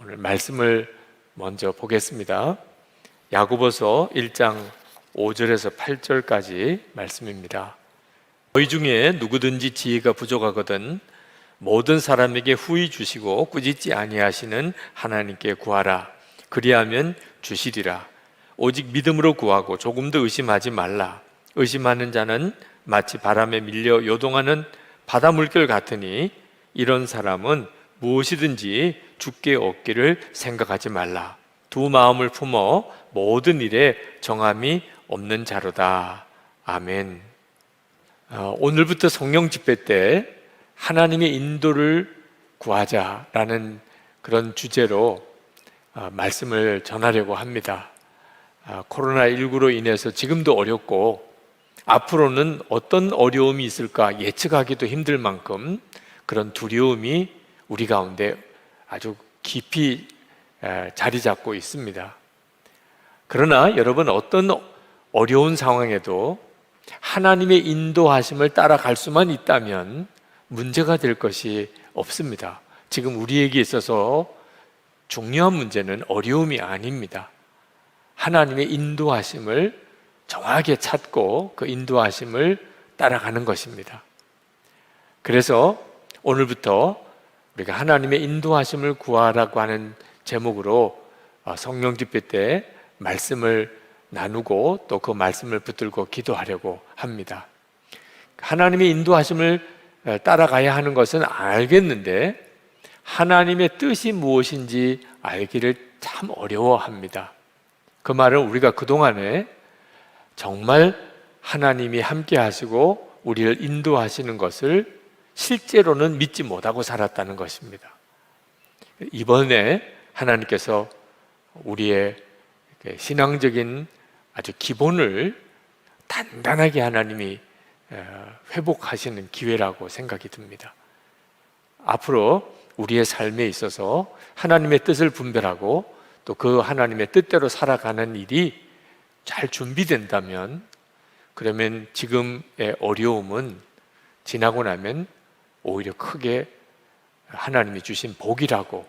오늘 말씀을 먼저 보겠습니다. 야고보서 1장 5절에서 8절까지 말씀입니다. 너희 중에 누구든지 지혜가 부족하거든 모든 사람에게 후히 주시고 꾸짖지 아니하시는 하나님께 구하라. 그리하면 주시리라. 오직 믿음으로 구하고 조금도 의심하지 말라. 의심하는 자는 마치 바람에 밀려 요동하는 바다 물결 같으니 이런 사람은 무엇이든지 주께 얻기를 생각하지 말라. 두 마음을 품어 모든 일에 정함이 없는 자로다. 아멘. 오늘부터 성령 집회 때 하나님의 인도를 구하자라는 그런 주제로 말씀을 전하려고 합니다. 코로나19로 인해서 지금도 어렵고 앞으로는 어떤 어려움이 있을까 예측하기도 힘들 만큼 그런 두려움이 우리 가운데 아주 깊이 자리 잡고 있습니다. 그러나 여러분, 어떤 어려운 상황에도 하나님의 인도하심을 따라갈 수만 있다면 문제가 될 것이 없습니다. 지금 우리에게 있어서 중요한 문제는 어려움이 아닙니다. 하나님의 인도하심을 정확하게 찾고 그 인도하심을 따라가는 것입니다. 그래서 오늘부터 우리가 하나님의 인도하심을 구하라고 하는 제목으로 성령 집회 때 말씀을 나누고 또 그 말씀을 붙들고 기도하려고 합니다. 하나님의 인도하심을 따라가야 하는 것은 알겠는데 하나님의 뜻이 무엇인지 알기를 참 어려워합니다. 그 말은 우리가 그동안에 정말 하나님이 함께 하시고 우리를 인도하시는 것을 실제로는 믿지 못하고 살았다는 것입니다. 이번에 하나님께서 우리의 신앙적인 아주 기본을 단단하게 하나님이 회복하시는 기회라고 생각이 듭니다. 앞으로 우리의 삶에 있어서 하나님의 뜻을 분별하고 또 그 하나님의 뜻대로 살아가는 일이 잘 준비된다면, 그러면 지금의 어려움은 지나고 나면 오히려 크게 하나님이 주신 복이라고,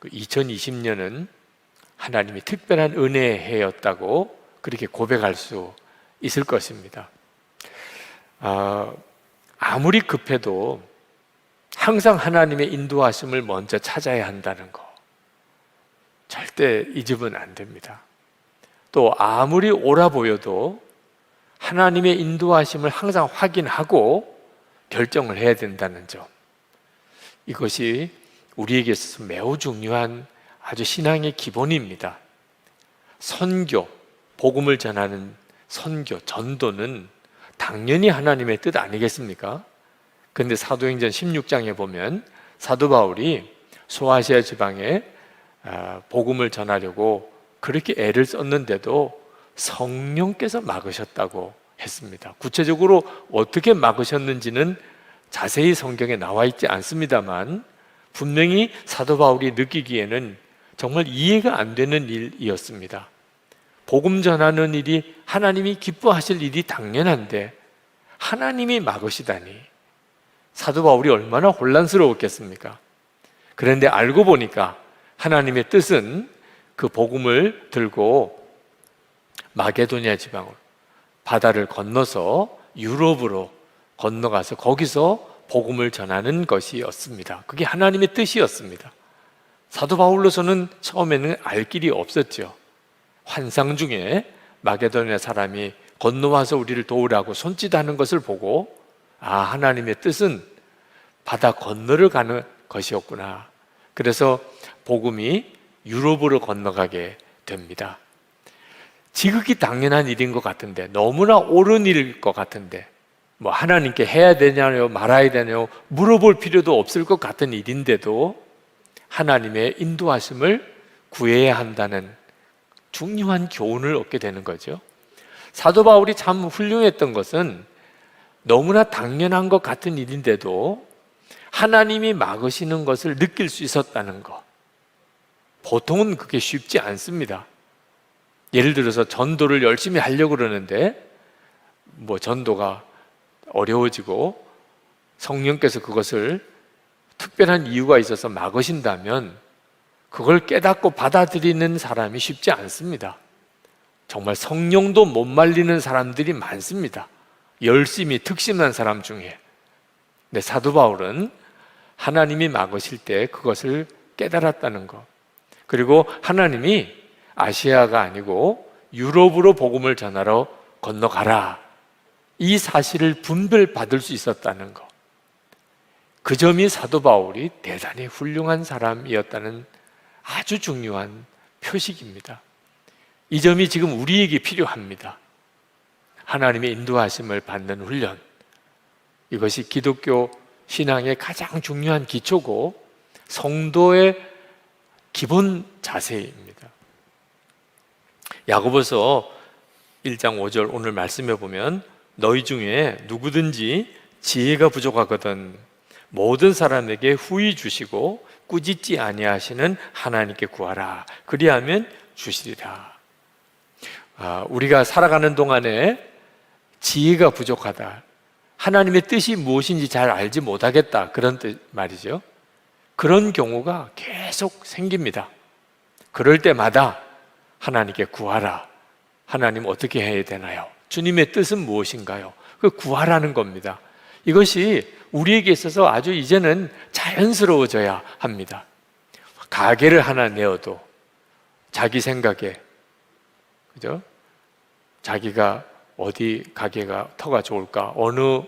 2020년은 하나님이 특별한 은혜의 해였다고 그렇게 고백할 수 있을 것입니다. 아무리 급해도 항상 하나님의 인도하심을 먼저 찾아야 한다는 거 절대 잊으면 안 됩니다. 또 아무리 옳아 보여도 하나님의 인도하심을 항상 확인하고 결정을 해야 된다는 점, 이것이 우리에게 있어서 매우 중요한 아주 신앙의 기본입니다. 선교, 복음을 전하는 선교, 전도는 당연히 하나님의 뜻 아니겠습니까? 그런데 사도행전 16장에 보면 사도 바울이 소아시아 지방에 복음을 전하려고 그렇게 애를 썼는데도 성령께서 막으셨다고 했습니다. 구체적으로 어떻게 막으셨는지는 자세히 성경에 나와 있지 않습니다만 분명히 사도 바울이 느끼기에는 정말 이해가 안 되는 일이었습니다. 복음 전하는 일이 하나님이 기뻐하실 일이 당연한데 하나님이 막으시다니 사도 바울이 얼마나 혼란스러웠겠습니까? 그런데 알고 보니까 하나님의 뜻은 그 복음을 들고 마게도니아 지방으로 바다를 건너서 유럽으로 건너가서 거기서 복음을 전하는 것이었습니다. 그게 하나님의 뜻이었습니다. 사도 바울로서는 처음에는 알 길이 없었죠. 환상 중에 마게도니아 사람이 건너와서 우리를 도우라고 손짓하는 것을 보고 하나님의 뜻은 바다 건너를 가는 것이었구나. 그래서 복음이 유럽으로 건너가게 됩니다. 지극히 당연한 일인 것 같은데, 너무나 옳은 일일 것 같은데 뭐 하나님께 해야 되냐요 말아야 되냐요 물어볼 필요도 없을 것 같은 일인데도 하나님의 인도하심을 구해야 한다는 중요한 교훈을 얻게 되는 거죠. 사도 바울이 참 훌륭했던 것은 너무나 당연한 것 같은 일인데도 하나님이 막으시는 것을 느낄 수 있었다는 것. 보통은 그게 쉽지 않습니다. 예를 들어서 전도를 열심히 하려고 그러는데 전도가 어려워지고 성령께서 그것을 특별한 이유가 있어서 막으신다면 그걸 깨닫고 받아들이는 사람이 쉽지 않습니다. 정말 성령도 못 말리는 사람들이 많습니다. 열심히 특심난 사람 중에. 근데 사도 바울은 하나님이 막으실 때 그것을 깨달았다는 것, 그리고 하나님이 아시아가 아니고 유럽으로 복음을 전하러 건너가라, 이 사실을 분별받을 수 있었다는 것, 그 점이 사도 바울이 대단히 훌륭한 사람이었다는 아주 중요한 표식입니다. 이 점이 지금 우리에게 필요합니다. 하나님의 인도하심을 받는 훈련, 이것이 기독교 신앙의 가장 중요한 기초고 성도의 기본 자세입니다. 야고보서 1장 5절 오늘 말씀해 보면 너희 중에 누구든지 지혜가 부족하거든 모든 사람에게 후히 주시고 꾸짖지 아니하시는 하나님께 구하라 그리하면 주시리라. 우리가 살아가는 동안에 지혜가 부족하다, 하나님의 뜻이 무엇인지 잘 알지 못하겠다, 그런 뜻 말이죠. 그런 경우가 계속 생깁니다. 그럴 때마다 하나님께 구하라. 하나님 어떻게 해야 되나요? 주님의 뜻은 무엇인가요? 그 구하라는 겁니다. 이것이 우리에게 있어서 아주 이제는 자연스러워져야 합니다. 가게를 하나 내어도 자기 생각에, 그죠? 자기가 어디 가게가 터가 좋을까? 어느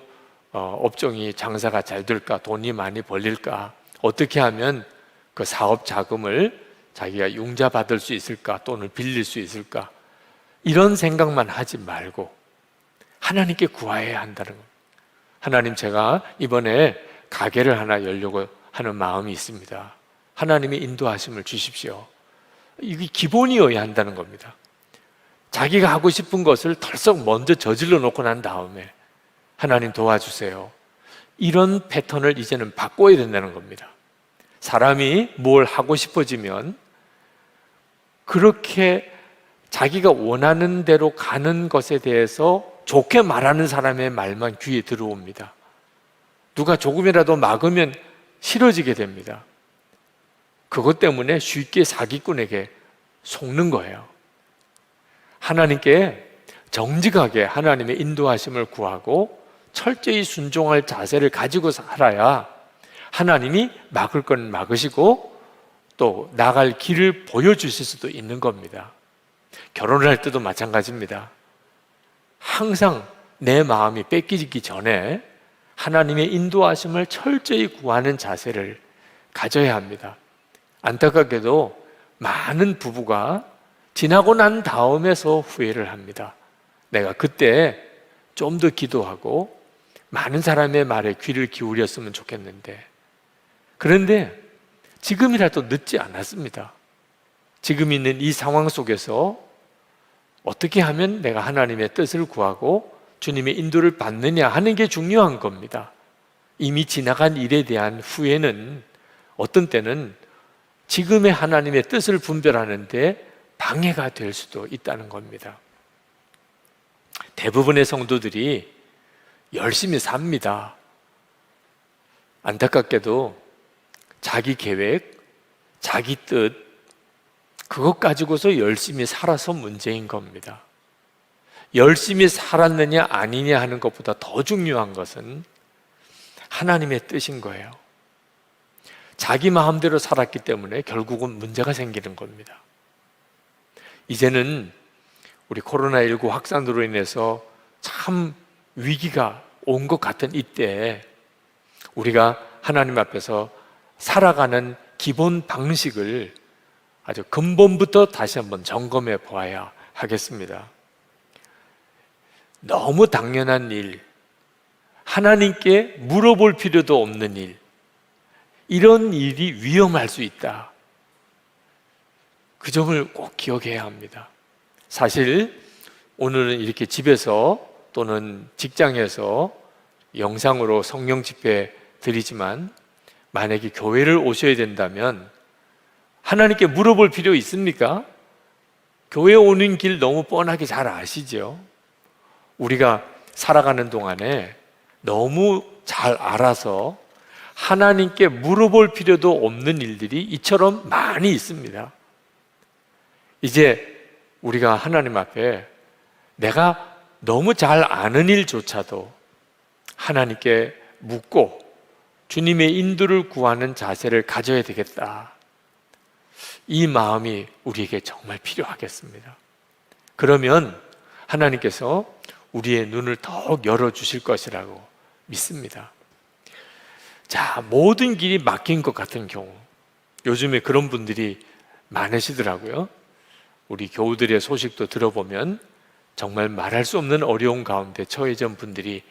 업종이 장사가 잘 될까? 돈이 많이 벌릴까? 어떻게 하면 그 사업 자금을 자기가 융자받을 수 있을까? 돈을 빌릴 수 있을까? 이런 생각만 하지 말고 하나님께 구해야 한다는 겁니다. 하나님, 제가 이번에 가게를 하나 열려고 하는 마음이 있습니다. 하나님의 인도하심을 주십시오. 이게 기본이어야 한다는 겁니다. 자기가 하고 싶은 것을 덜썩 먼저 저질러 놓고 난 다음에 하나님 도와주세요. 이런 패턴을 이제는 바꿔야 된다는 겁니다. 사람이 뭘 하고 싶어지면 그렇게 자기가 원하는 대로 가는 것에 대해서 좋게 말하는 사람의 말만 귀에 들어옵니다. 누가 조금이라도 막으면 싫어지게 됩니다. 그것 때문에 쉽게 사기꾼에게 속는 거예요. 하나님께 정직하게 하나님의 인도하심을 구하고 철저히 순종할 자세를 가지고 살아야 하나님이 막을 건 막으시고 또 나갈 길을 보여주실 수도 있는 겁니다. 결혼을 할 때도 마찬가지입니다. 항상 내 마음이 뺏기기 전에 하나님의 인도하심을 철저히 구하는 자세를 가져야 합니다. 안타깝게도 많은 부부가 지나고 난 다음에서 후회를 합니다. 내가 그때 좀 더 기도하고 많은 사람의 말에 귀를 기울였으면 좋겠는데, 그런데 지금이라도 늦지 않았습니다. 지금 있는 이 상황 속에서 어떻게 하면 내가 하나님의 뜻을 구하고 주님의 인도를 받느냐 하는 게 중요한 겁니다. 이미 지나간 일에 대한 후회는 어떤 때는 지금의 하나님의 뜻을 분별하는데 방해가 될 수도 있다는 겁니다. 대부분의 성도들이 열심히 삽니다. 안타깝게도 자기 계획, 자기 뜻, 그것 가지고서 열심히 살아서 문제인 겁니다. 열심히 살았느냐 아니냐 하는 것보다 더 중요한 것은 하나님의 뜻인 거예요. 자기 마음대로 살았기 때문에 결국은 문제가 생기는 겁니다. 이제는 우리 코로나19 확산으로 인해서 참 위기가 온 것 같은 이때 우리가 하나님 앞에서 살아가는 기본 방식을 아주 근본부터 다시 한번 점검해 보아야 하겠습니다. 너무 당연한 일, 하나님께 물어볼 필요도 없는 일, 이런 일이 위험할 수 있다. 그 점을 꼭 기억해야 합니다. 사실 오늘은 이렇게 집에서 또는 직장에서 영상으로 성령 집회 드리지만 만약에 교회를 오셔야 된다면 하나님께 물어볼 필요 있습니까? 교회 오는 길 너무 뻔하게 잘 아시죠? 우리가 살아가는 동안에 너무 잘 알아서 하나님께 물어볼 필요도 없는 일들이 이처럼 많이 있습니다. 이제 우리가 하나님 앞에 내가 너무 잘 아는 일조차도 하나님께 묻고 주님의 인도를 구하는 자세를 가져야 되겠다. 이 마음이 우리에게 정말 필요하겠습니다. 그러면 하나님께서 우리의 눈을 더욱 열어주실 것이라고 믿습니다. 자, 모든 길이 막힌 것 같은 경우, 요즘에 그런 분들이 많으시더라고요. 우리 교우들의 소식도 들어보면 정말 말할 수 없는 어려운 가운데 처해진 분들이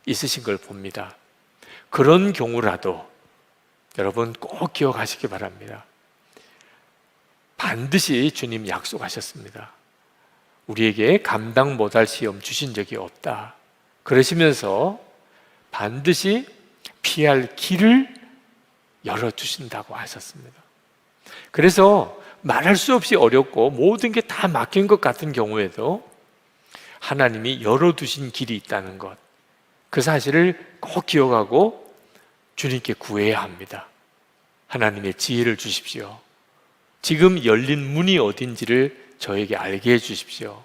있으신 걸 봅니다. 그런 경우라도 여러분 꼭 기억하시기 바랍니다. 반드시 주님 약속하셨습니다. 우리에게 감당 못할 시험 주신 적이 없다. 그러시면서 반드시 피할 길을 열어주신다고 하셨습니다. 그래서 말할 수 없이 어렵고 모든 게 다 막힌 것 같은 경우에도 하나님이 열어두신 길이 있다는 것, 그 사실을 꼭 기억하고 주님께 구해야 합니다. 하나님의 지혜를 주십시오. 지금 열린 문이 어딘지를 저에게 알게 해주십시오.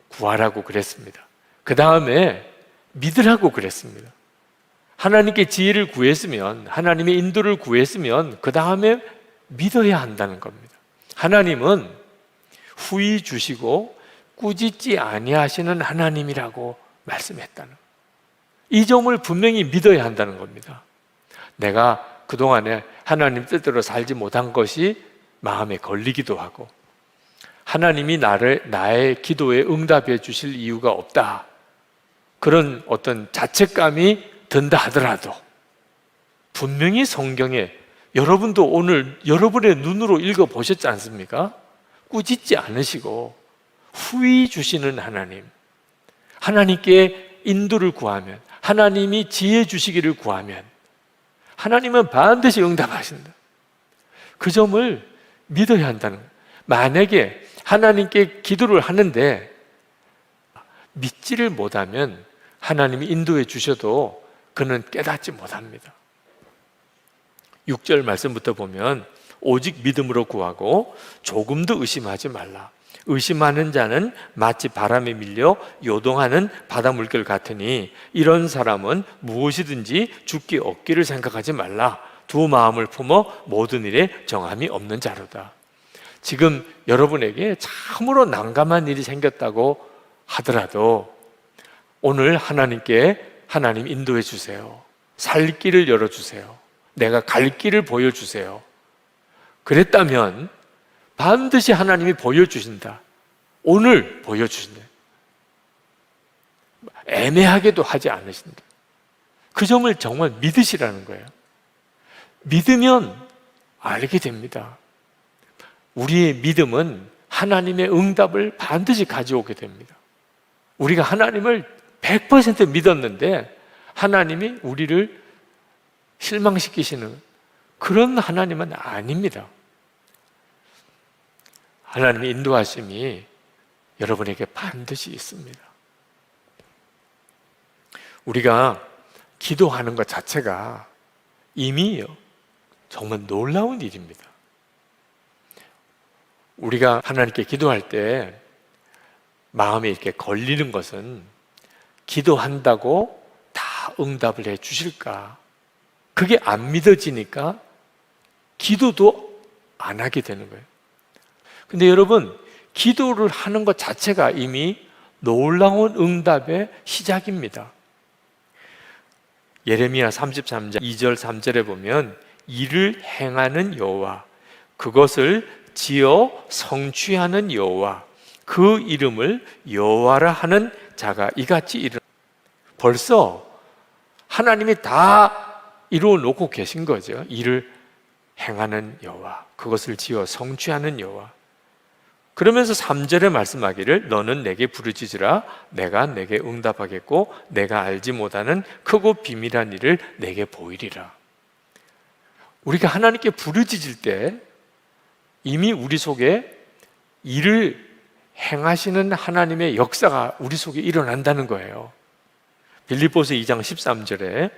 구하라고 그랬습니다. 그 다음에 믿으라고 그랬습니다. 하나님께 지혜를 구했으면, 하나님의 인도를 구했으면 그 다음에 믿어야 한다는 겁니다. 하나님은 후히 주시고 꾸짖지 아니하시는 하나님이라고 말씀했다는, 이 점을 분명히 믿어야 한다는 겁니다. 내가 그동안에 하나님 뜻대로 살지 못한 것이 마음에 걸리기도 하고, 하나님이 나의 기도에 응답해 주실 이유가 없다, 그런 어떤 자책감이 든다 하더라도 분명히 성경에, 여러분도 오늘 여러분의 눈으로 읽어보셨지 않습니까? 꾸짖지 않으시고 후히 주시는 하나님, 하나님께 인도를 구하면, 하나님이 지혜 주시기를 구하면 하나님은 반드시 응답하신다. 그 점을 믿어야 한다는 거예요. 만약에 하나님께 기도를 하는데 믿지를 못하면 하나님이 인도해 주셔도 그는 깨닫지 못합니다. 6절 말씀부터 보면 오직 믿음으로 구하고 조금도 의심하지 말라. 의심하는 자는 마치 바람에 밀려 요동하는 바다 물결 같으니 이런 사람은 무엇이든지 죽기 없기를 생각하지 말라. 두 마음을 품어 모든 일에 정함이 없는 자로다. 지금 여러분에게 참으로 난감한 일이 생겼다고 하더라도 오늘 하나님께 하나님 인도해 주세요. 살 길을 열어주세요. 내가 갈 길을 보여주세요. 그랬다면 반드시 하나님이 보여주신다. 오늘 보여주신다. 애매하게도 하지 않으신다. 그 점을 정말 믿으시라는 거예요. 믿으면 알게 됩니다. 우리의 믿음은 하나님의 응답을 반드시 가져오게 됩니다. 우리가 하나님을 100% 믿었는데 하나님이 우리를 실망시키시는 그런 하나님은 아닙니다. 하나님의 인도하심이 여러분에게 반드시 있습니다. 우리가 기도하는 것 자체가 이미 정말 놀라운 일입니다. 우리가 하나님께 기도할 때 마음에 이렇게 걸리는 것은 기도한다고 다 응답을 해 주실까? 그게 안 믿어지니까 기도도 안 하게 되는 거예요. 근데 여러분, 기도를 하는 것 자체가 이미 놀라운 응답의 시작입니다. 예레미야 33장 2절 3절에 보면 이를 행하는 여호와, 그것을 지어 성취하는 여호와, 그 이름을 여호와라 하는 자가 이같이 이르. 벌써 하나님이 다 이루어 놓고 계신 거죠. 이를 행하는 여호와, 그것을 지어 성취하는 여호와. 그러면서 3절에 말씀하기를 너는 내게 부르짖으라 내가 내게 응답하겠고 내가 알지 못하는 크고 비밀한 일을 내게 보이리라. 우리가 하나님께 부르짖을 때 이미 우리 속에 일을 행하시는 하나님의 역사가 우리 속에 일어난다는 거예요. 빌립보서 2장 13절에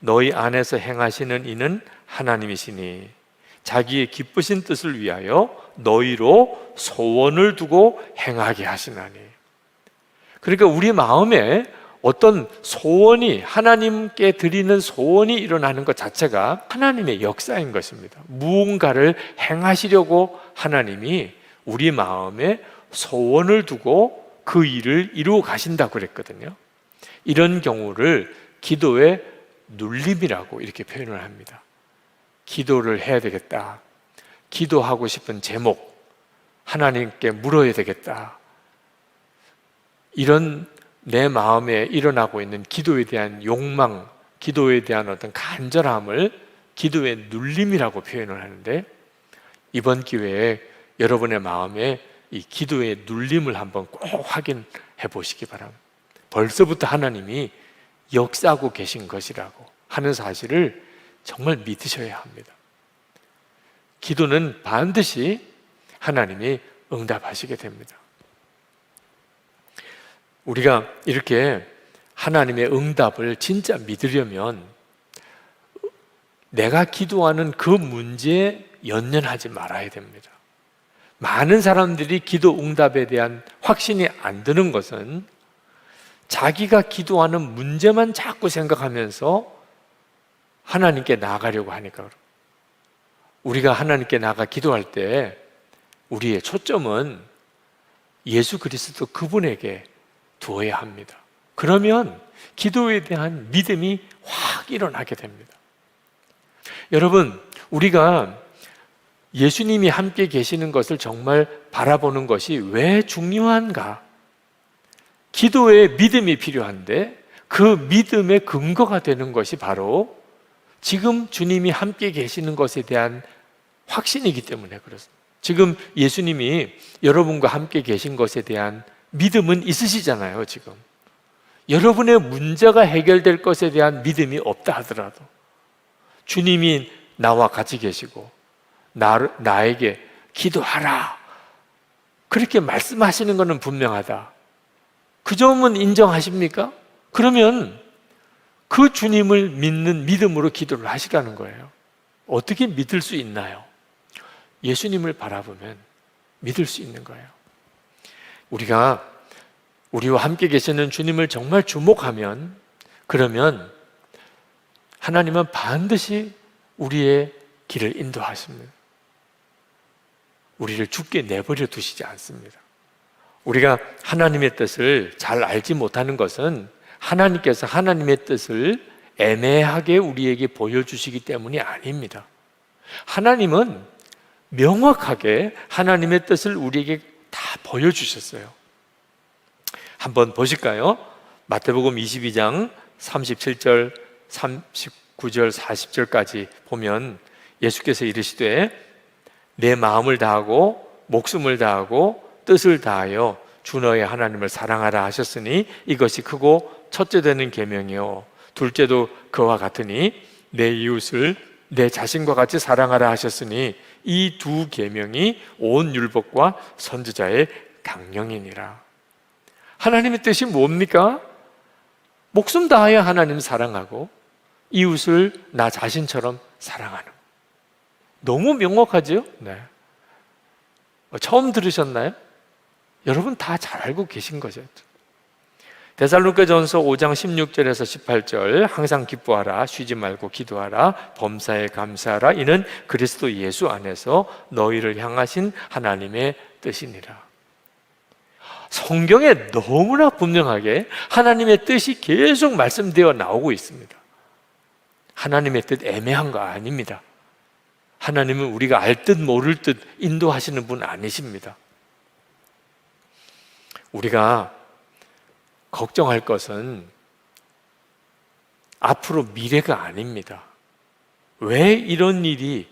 너희 안에서 행하시는 이는 하나님이시니 자기의 기쁘신 뜻을 위하여 너희로 소원을 두고 행하게 하시나니. 그러니까 우리 마음에 어떤 소원이, 하나님께 드리는 소원이 일어나는 것 자체가 하나님의 역사인 것입니다. 무언가를 행하시려고 하나님이 우리 마음에 소원을 두고 그 일을 이루어 가신다고 그랬거든요. 이런 경우를 기도의 눌림이라고 이렇게 표현을 합니다. 기도를 해야 되겠다. 기도하고 싶은 제목, 하나님께 물어야 되겠다. 이런 내 마음에 일어나고 있는 기도에 대한 욕망, 기도에 대한 어떤 간절함을 기도의 눌림이라고 표현을 하는데, 이번 기회에 여러분의 마음에 이 기도의 눌림을 한번 꼭 확인해 보시기 바랍니다. 벌써부터 하나님이 역사하고 계신 것이라고 하는 사실을 정말 믿으셔야 합니다. 기도는 반드시 하나님이 응답하시게 됩니다. 우리가 이렇게 하나님의 응답을 진짜 믿으려면 내가 기도하는 그 문제에 연연하지 말아야 됩니다. 많은 사람들이 기도 응답에 대한 확신이 안 드는 것은 자기가 기도하는 문제만 자꾸 생각하면서 하나님께 나아가려고 하니까. 우리가 하나님께 나아가 기도할 때 우리의 초점은 예수 그리스도 그분에게 두어야 합니다. 그러면 기도에 대한 믿음이 확 일어나게 됩니다. 여러분, 우리가 예수님이 함께 계시는 것을 정말 바라보는 것이 왜 중요한가? 기도에 믿음이 필요한데 그 믿음의 근거가 되는 것이 바로 지금 주님이 함께 계시는 것에 대한 확신이기 때문에 그렇습니다. 지금 예수님이 여러분과 함께 계신 것에 대한 믿음은 있으시잖아요. 지금 여러분의 문제가 해결될 것에 대한 믿음이 없다 하더라도 주님이 나와 같이 계시고 나에게 기도하라 그렇게 말씀하시는 것은 분명하다. 그 점은 인정하십니까? 그러면 그 주님을 믿는 믿음으로 기도를 하시라는 거예요. 어떻게 믿을 수 있나요? 예수님을 바라보면 믿을 수 있는 거예요. 우리가 우리와 함께 계시는 주님을 정말 주목하면, 그러면 하나님은 반드시 우리의 길을 인도하십니다. 우리를 죽게 내버려 두시지 않습니다. 우리가 하나님의 뜻을 잘 알지 못하는 것은 하나님께서 하나님의 뜻을 애매하게 우리에게 보여주시기 때문이 아닙니다. 하나님은 명확하게 하나님의 뜻을 우리에게 다 보여주셨어요. 한번 보실까요? 마태복음 22장 37절, 39절, 40절까지 보면 예수께서 이르시되 내 마음을 다하고 목숨을 다하고 뜻을 다하여 주 너의 하나님을 사랑하라 하셨으니 이것이 크고 첫째 되는 계명이요 둘째도 그와 같으니 내 이웃을 내 자신과 같이 사랑하라 하셨으니 이 두 계명이 온 율법과 선지자의 강령이니라. 하나님의 뜻이 뭡니까? 목숨 다하여 하나님 사랑하고 이웃을 나 자신처럼 사랑하는. 너무 명확하죠? 네. 처음 들으셨나요? 여러분 다 잘 알고 계신 거죠. 데살로니가전서 5장 16절에서 18절 항상 기뻐하라 쉬지 말고 기도하라 범사에 감사하라 이는 그리스도 예수 안에서 너희를 향하신 하나님의 뜻이니라. 성경에 너무나 분명하게 하나님의 뜻이 계속 말씀되어 나오고 있습니다. 하나님의 뜻 애매한 거 아닙니다. 하나님은 우리가 알 듯 모를 듯 인도하시는 분 아니십니다. 우리가 걱정할 것은 앞으로 미래가 아닙니다. 왜 이런 일이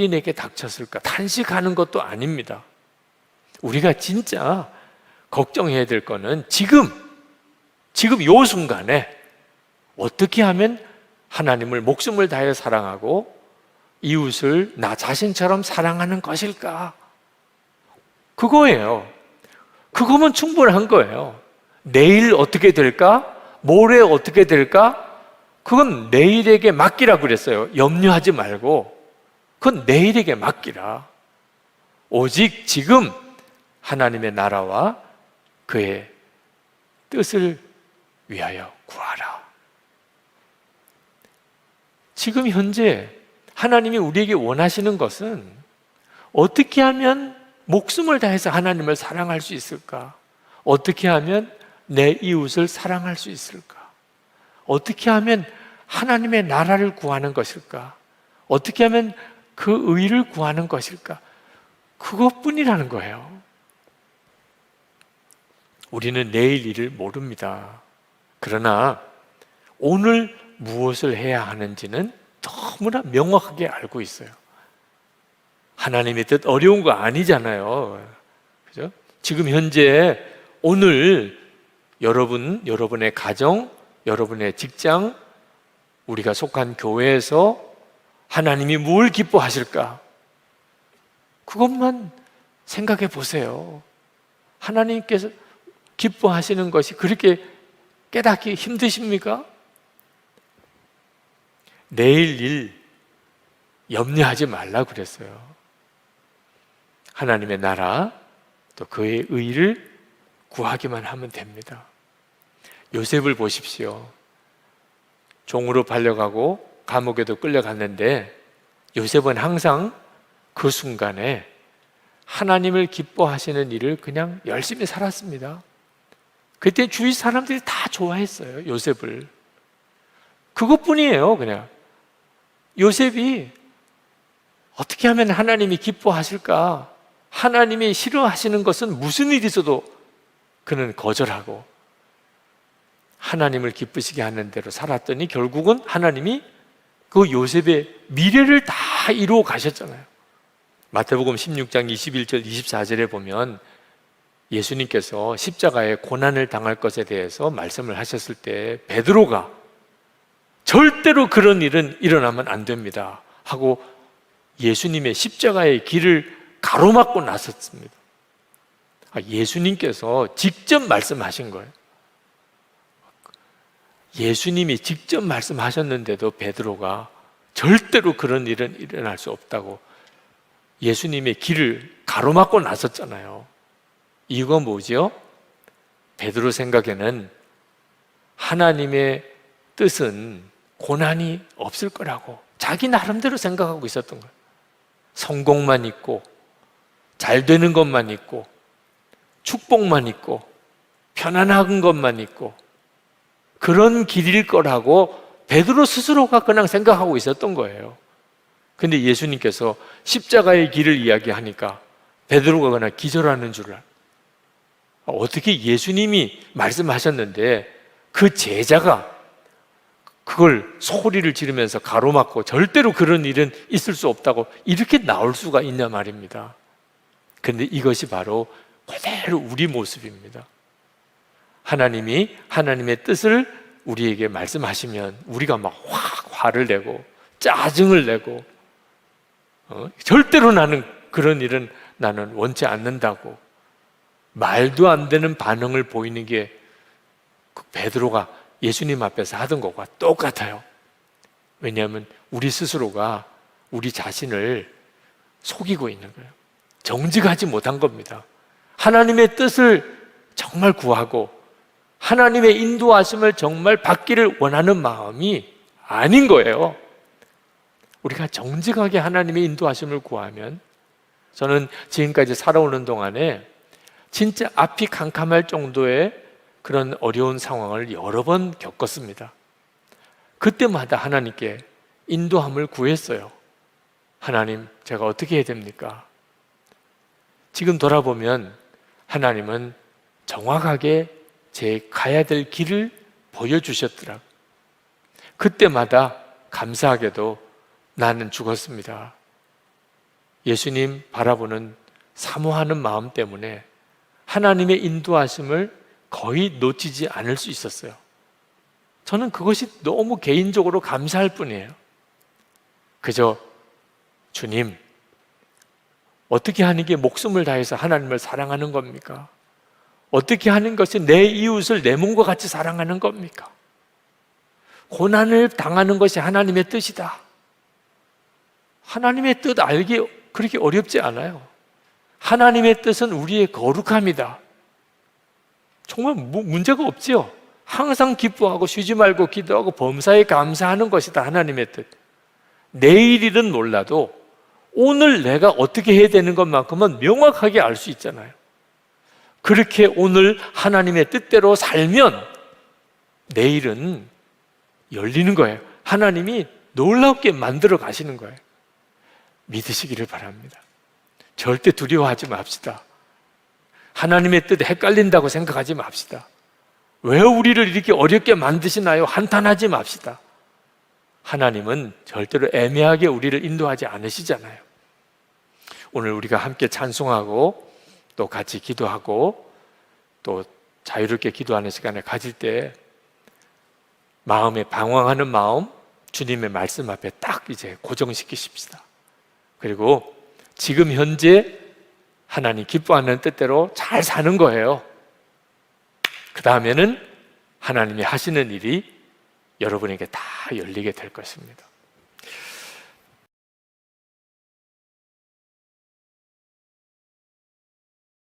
내게 닥쳤을까? 탄식하는 것도 아닙니다. 우리가 진짜 걱정해야 될 거는 지금 요 순간에 어떻게 하면 하나님을 목숨을 다해 사랑하고 이웃을 나 자신처럼 사랑하는 것일까? 그거예요. 그거면 충분한 거예요. 내일 어떻게 될까? 모레 어떻게 될까? 그건 내일에게 맡기라 그랬어요. 염려하지 말고 그건 내일에게 맡기라. 오직 지금 하나님의 나라와 그의 뜻을 위하여 구하라. 지금 현재 하나님이 우리에게 원하시는 것은 어떻게 하면 목숨을 다해서 하나님을 사랑할 수 있을까? 어떻게 하면 내 이웃을 사랑할 수 있을까? 어떻게 하면 하나님의 나라를 구하는 것일까? 어떻게 하면 그 의를 구하는 것일까? 그것뿐이라는 거예요. 우리는 내일 일을 모릅니다. 그러나 오늘 무엇을 해야 하는지는 너무나 명확하게 알고 있어요. 하나님의 뜻 어려운 거 아니잖아요. 그죠? 지금 현재 오늘 여러분의 가정, 여러분의 직장, 우리가 속한 교회에서 하나님이 뭘 기뻐하실까? 그것만 생각해 보세요. 하나님께서 기뻐하시는 것이 그렇게 깨닫기 힘드십니까? 내일 일 염려하지 말라 그랬어요. 하나님의 나라 또 그의 의를 구하기만 하면 됩니다. 요셉을 보십시오. 종으로 팔려가고 감옥에도 끌려갔는데 요셉은 항상 그 순간에 하나님을 기뻐하시는 일을 그냥 열심히 살았습니다. 그때 주위 사람들이 다 좋아했어요, 요셉을. 그것뿐이에요, 그냥. 요셉이 어떻게 하면 하나님이 기뻐하실까? 하나님이 싫어하시는 것은 무슨 일이 있어도 그는 거절하고 하나님을 기쁘시게 하는 대로 살았더니 결국은 하나님이 그 요셉의 미래를 다 이루어 가셨잖아요. 마태복음 16장 21절 24절에 보면 예수님께서 십자가에 고난을 당할 것에 대해서 말씀을 하셨을 때 베드로가 절대로 그런 일은 일어나면 안 됩니다 하고 예수님의 십자가의 길을 가로막고 나섰습니다. 예수님께서 직접 말씀하신 거예요. 예수님이 직접 말씀하셨는데도 베드로가 절대로 그런 일은 일어날 수 없다고 예수님의 길을 가로막고 나섰잖아요. 이유가 뭐죠? 베드로 생각에는 하나님의 뜻은 고난이 없을 거라고 자기 나름대로 생각하고 있었던 거예요. 성공만 있고 잘 되는 것만 있고 축복만 있고 편안한 것만 있고 그런 길일 거라고 베드로 스스로가 그냥 생각하고 있었던 거예요. 근데 예수님께서 십자가의 길을 이야기하니까 베드로가 그냥 기절하는 줄 알아요. 어떻게 예수님이 말씀하셨는데 그 제자가 그걸 소리를 지르면서 가로막고 절대로 그런 일은 있을 수 없다고 이렇게 나올 수가 있냐 말입니다. 그런데 이것이 바로 그대로 우리 모습입니다. 하나님이 하나님의 뜻을 우리에게 말씀하시면 우리가 막 화를 내고 짜증을 내고 절대로 나는 그런 일은 나는 원치 않는다고 말도 안 되는 반응을 보이는 게 베드로가 예수님 앞에서 하던 것과 똑같아요. 왜냐하면 우리 스스로가 우리 자신을 속이고 있는 거예요. 정직하지 못한 겁니다. 하나님의 뜻을 정말 구하고 하나님의 인도하심을 정말 받기를 원하는 마음이 아닌 거예요. 우리가 정직하게 하나님의 인도하심을 구하면 저는 지금까지 살아오는 동안에 진짜 앞이 캄캄할 정도의 그런 어려운 상황을 여러 번 겪었습니다. 그때마다 하나님께 인도함을 구했어요. 하나님, 제가 어떻게 해야 됩니까? 지금 돌아보면 하나님은 정확하게 제 가야 될 길을 보여주셨더라고요. 그때마다 감사하게도 나는 죽었습니다. 예수님 바라보는 사모하는 마음 때문에 하나님의 인도하심을 거의 놓치지 않을 수 있었어요. 저는 그것이 너무 개인적으로 감사할 뿐이에요. 그저 주님, 어떻게 하는 게 목숨을 다해서 하나님을 사랑하는 겁니까? 어떻게 하는 것이 내 이웃을 내 몸과 같이 사랑하는 겁니까? 고난을 당하는 것이 하나님의 뜻이다. 하나님의 뜻 알기 그렇게 어렵지 않아요. 하나님의 뜻은 우리의 거룩함이다. 정말 문제가 없지요. 항상 기뻐하고 쉬지 말고 기도하고 범사에 감사하는 것이다. 하나님의 뜻. 내일 일은 몰라도 오늘 내가 어떻게 해야 되는 것만큼은 명확하게 알 수 있잖아요. 그렇게 오늘 하나님의 뜻대로 살면 내일은 열리는 거예요. 하나님이 놀랍게 만들어 가시는 거예요. 믿으시기를 바랍니다. 절대 두려워하지 맙시다. 하나님의 뜻에 헷갈린다고 생각하지 맙시다. 왜 우리를 이렇게 어렵게 만드시나요? 한탄하지 맙시다. 하나님은 절대로 애매하게 우리를 인도하지 않으시잖아요. 오늘 우리가 함께 찬송하고 또 같이 기도하고 또 자유롭게 기도하는 시간을 가질 때 마음에 방황하는 마음 주님의 말씀 앞에 딱 이제 고정시키십시다. 그리고 지금 현재 하나님 기뻐하는 뜻대로 잘 사는 거예요. 그 다음에는 하나님이 하시는 일이 여러분에게 다 열리게 될 것입니다.